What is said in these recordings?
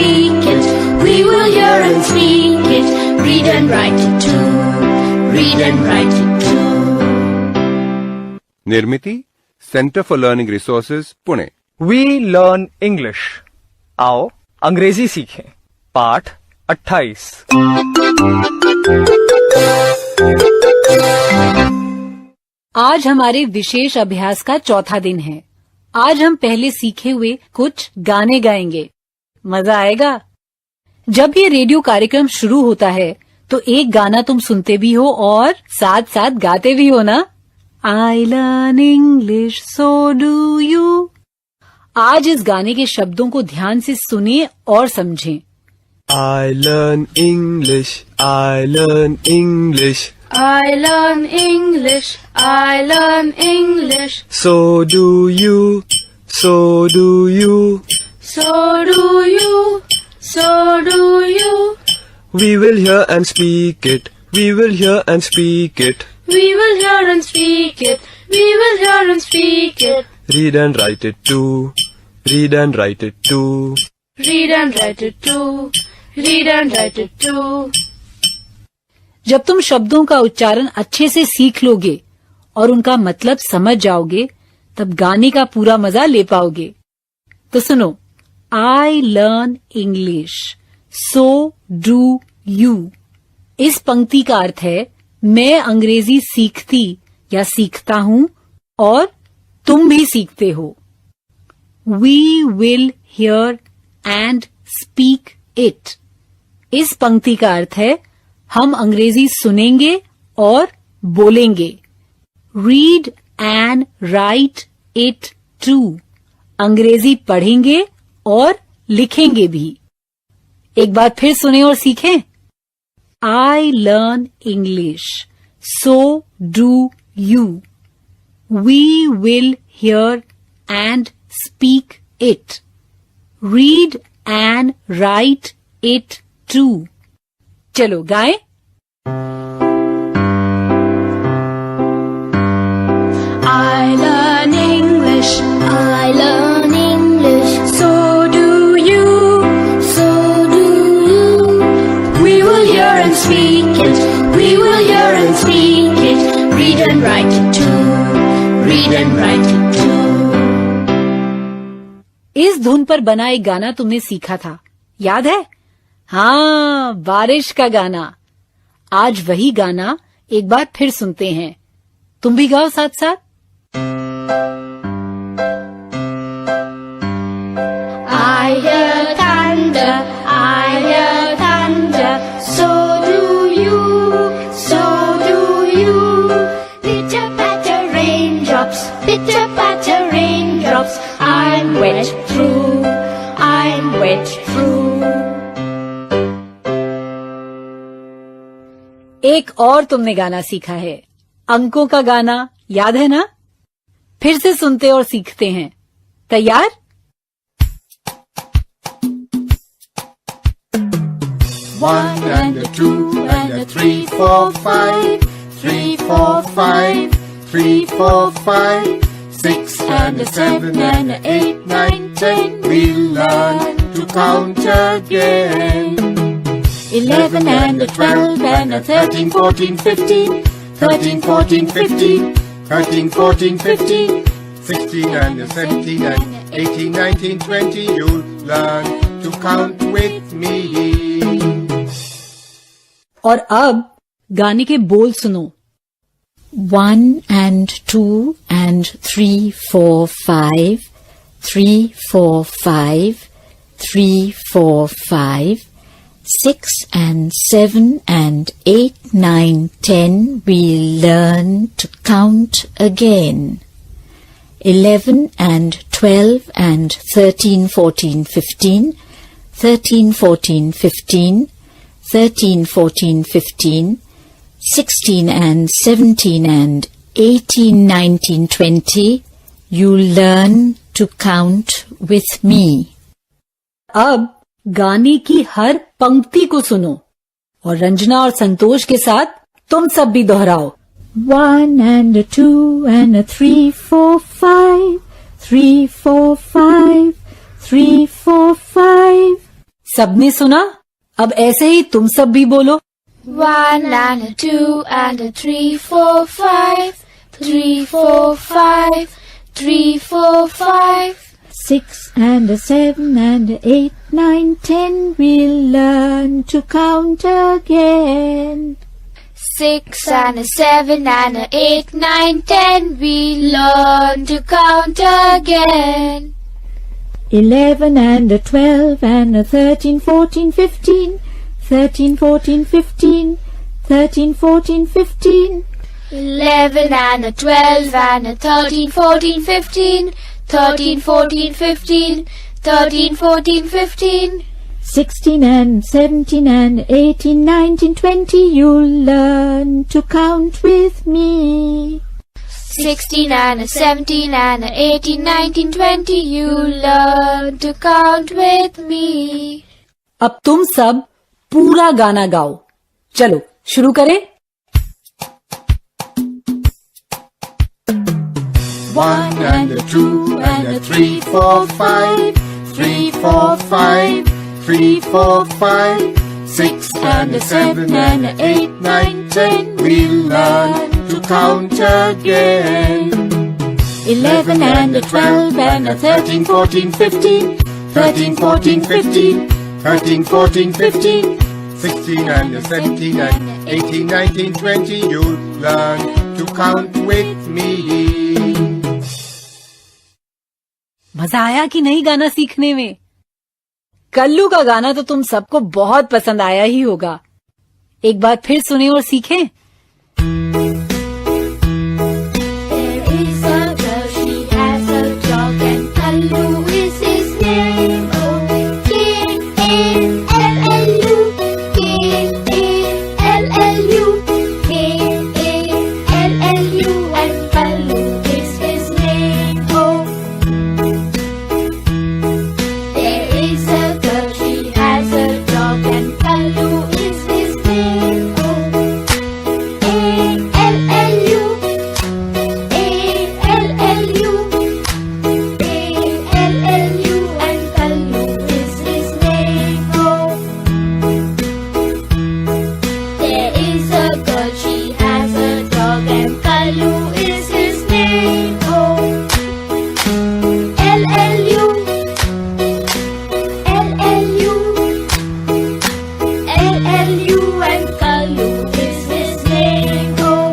speak it. We will hear and speak it. Read and write it too. Read and write it too. Nirmiti centre for learning resources Pune. We learn English. आओ अंग्रेजी सीखें। पाठ 28। आज हमारे विशेष अभ्यास का चौथा दिन है। आज हम पहले सीखे हुए कुछ गाने गाएंगे। मजा आएगा। जब ये रेडियो कार्यक्रम शुरू होता है तो एक गाना तुम सुनते भी हो और साथ साथ गाते भी हो ना। आई learn English so do you. आज इस गाने के शब्दों को ध्यान से सुनिए और समझें। I learn English, I learn English. I learn English. I learn English. So do you, so do you. So do you. So do you. We will hear and speak it. We will hear and speak it. We will hear and speak it. We will hear and speak it. Read and write it too. Read and write it too. Read and write it too. Read and write it too. जब तुम शब्दों का उच्चारण अच्छे से सीख लोगे और उनका मतलब समझ जाओगे तब गाने का पूरा मजा ले पाओगे। तो सुनो, आई learn English so do you. इस पंक्ति का अर्थ है मैं अंग्रेजी सीखती या सीखता हूं और तुम भी सीखते हो। We will hear and speak it. इस पंक्ति का अर्थ है हम अंग्रेजी सुनेंगे और बोलेंगे। Read and write it too. अंग्रेजी पढ़ेंगे और लिखेंगे भी। एक बार फिर सुने और सीखें। I learn English so do you. We will hear and speak it. Read and write it too. चलो गाएं। I learn English. I learn English. So do you. So do you. We will hear and speak it. We will hear and speak it. Read and write it too. Read and write it too. इस धुन पर बना एक गाना तुमने सीखा था, याद है? हाँ, बारिश का गाना। आज वही गाना एक बार फिर सुनते हैं। तुम भी गाओ साथ साथ। I hear thunder, I hear thunder. So do you, so do you. Pitter patter raindrops, pitter patter raindrops. I'm wet through, I'm wet through. एक और तुमने गाना सीखा है, अंकों का गाना, याद है ना? फिर से सुनते और सीखते हैं। तैयार? One and a two and a 3, 4, 5. 3, 4, 5. 3, 4, 5. 6 and a 7 and a 8, 9, 10. We'll learn to count again. 11 and a 12 and a 13, 14, 15. 13, 14, 15. 13, 14, 15. 16 and a 17 and 18, 19, 20. You'll learn to count with me. और अब गाने के बोल सुनो। 1 and 2 and 3, 4, 5. 3, 4, 5. 3, 4, 5. 6 and 7 and 8, 9, 10. We'll learn to count again. 11 and 12 and 13, 14, 15. 13, 14, 15. 13, 14, 15. 16 and 17 and 18, 19, 20. You learn to count with me. अब गाने की हर पंक्ति को सुनो और रंजना और संतोष के साथ तुम सब भी दोहराओ। 1 and a 2 and a 3, 4, 5. 3, 4, 5. 3, 4, 5. सबने सुना? अब ऐसे ही तुम सब भी बोलो. 1 and a 2 and a 3, 4, 5. 3, 4, 5. 3, 4, 5. 6 and a 7 and a 8, 9, 10. We'll learn to count again. 6 and a 7 and a 8, 9, 10. We learn to count again. 11 and a 12 and a 13, 14, 15. 13, 14, 15. 13, 14, 15. 11 and a 12 and a 13, 14, 15. 13, 14, 15. 13, 14, 15. 16 and 17 and 18, 19, 20. You'll learn to count with me. 16 and a 17 and a 18, 19, 20. You learn to count with me. अब तुम सब पूरा गाना गाओ. चलो शुरू करें. 1 and a 2 and a 3, 4, 5. 3, 4, 5. 3, 4, 5. 6 and a 7 and a 8, 9, 10. We'll learn to count again. 11 and a 12 and a 13, 14, 15. 13, 14, 15. 13, 14, 15. 16 and a 17 and a 18, 19, 20. You'll learn to count with me. मजा आया कि नहीं गाना सीखने में? कल्लू का गाना तो तुम सबको बहुत पसंद आया ही होगा. एक बार फिर सुने और सीखें. There is a girl, she has a dog, and Kallu is his name. Oh, K-A-L-L-U, K-A-L-L-U, K-A-L-L-U, and Kallu is his name. Oh, there is a girl, she has a dog, and Kallu is his name. Oh, A-L-L-U, A-L-L-U, A-L-L-U, and Kallu is his name. Oh, there is a girl, she has a dog, and Kallu is his name. Oh, L-L-U, L-L-U, L-L-U, and Kallu is his name. Oh,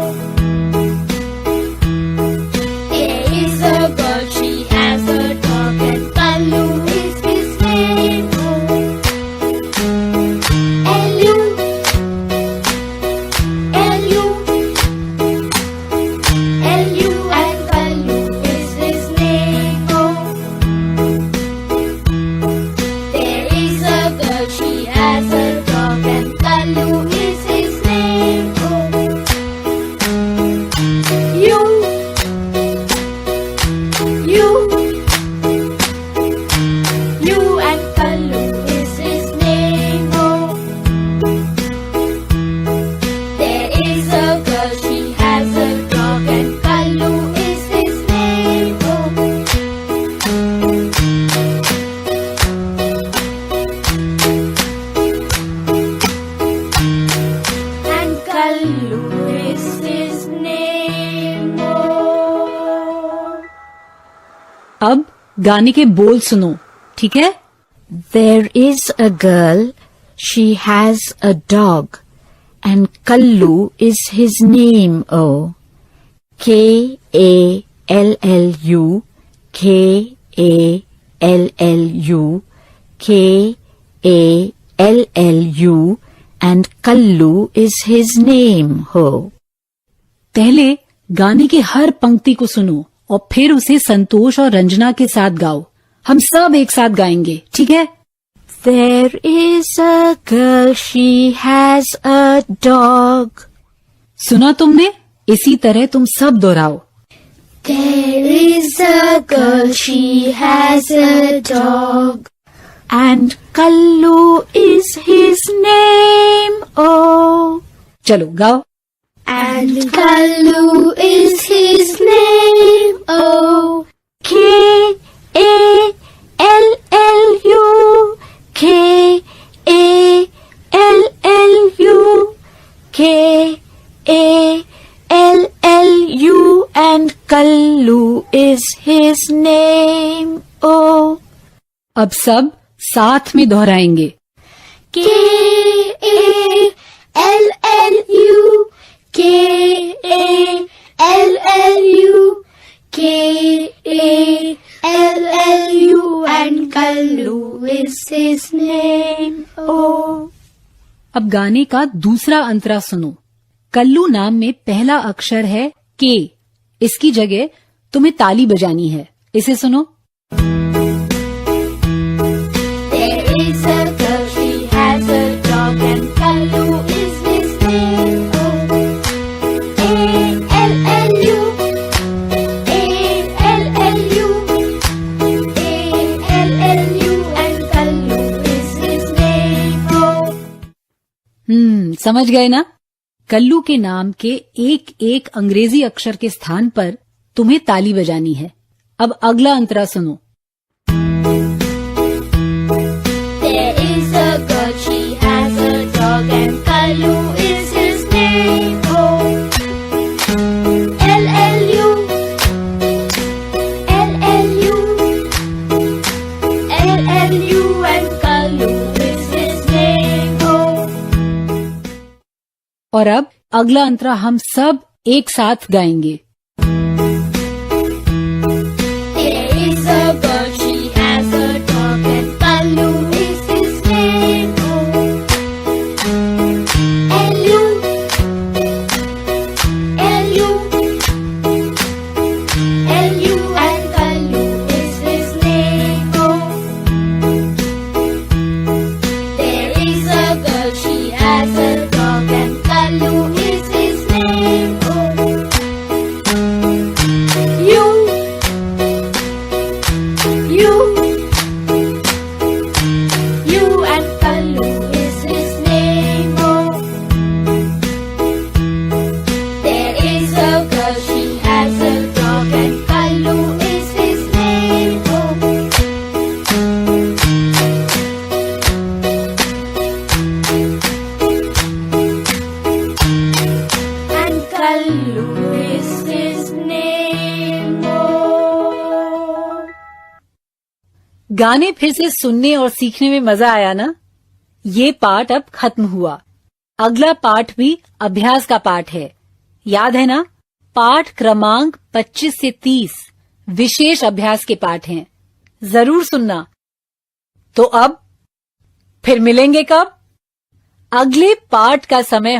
there is a girl, she has a dog, and Kallu is his name. Oh, L-U, L-U, L-U, and Kallu is his name. Oh, there is a girl, she has a dog, and Kallu is his name. Oh, you, and Kallu is his name. Oh, there is a girl, she has a dog, and Kallu is his name. Oh, and Kallu is his name. Oh. अब गाने के बोल सुनो. ठीक है? There is a girl, she has a dog, and Kallu is his name. Oh, K-A-L-L-U, K-A-L-L-U, K-A-L-L-U, and Kallu is his name. Ho. पहले गाने की हर पंक्ति को सुनो और फिर उसे संतोष और रंजना के साथ गाओ. हम सब एक साथ गाएंगे. ठीक है? There is a girl, she has a dog. सुना तुमने? इसी तरह तुम सब दोहराओ. There is a girl, she has a dog, And Kallu is his name. Oh, चलो गाओ. and Kallu is his name. Oh, K-A-L-L-U, K his name? Oh, अब सब साथ में दोहराएंगे। K-A-L-L-U, K-A-L-L-U, K-A-L-L-U, and Kallu is his name. Oh. अब गाने का दूसरा अंतरा सुनो। कल्लू नाम में पहला अक्षर है के। इसकी जगह तुम्हें ताली बजानी है। इसे सुनो। There is a girl, she has a dog, and Kallu is his name. Oh, A-L-L-U, A-L-L-U, A-L-L-U, and Kallu is his name. Oh. समझ गए ना? कल्लू के नाम के एक एक अंग्रेजी अक्षर के स्थान पर तुम्हें ताली बजानी है। अब अगला अंतरा सुनो। There is a girl, she has a dog, and Kallu is his name. Oh, L-L-U, L-L-U, L-L-U, and Kallu is his name. Oh. और अब अगला अंतरा हम सब एक साथ गाएंगे। There is a girl, she has a dog, and Kallu is his name. Oh, L-U, L-U, L-U, and Kallu is his name. Oh, there is a girl, she has a dog, and Kallu is his name. Oh, you, and Kallu is his name. Oh, there is a girl, she has a dog, and Kallu is his name. Oh, and Kallu is his name. Oh. गाने फिर से सुनने और सीखने में मजा आया ना? ये पाठ अब खत्म हुआ। अगला पाठ भी अभ्यास का पाठ है। याद है ना? पाठ क्रमांक 25 से 30 विशेष अभ्यास के पाठ हैं। जरूर सुनना। तो अब फिर मिलेंगे कब? अगले पाठ का समय हो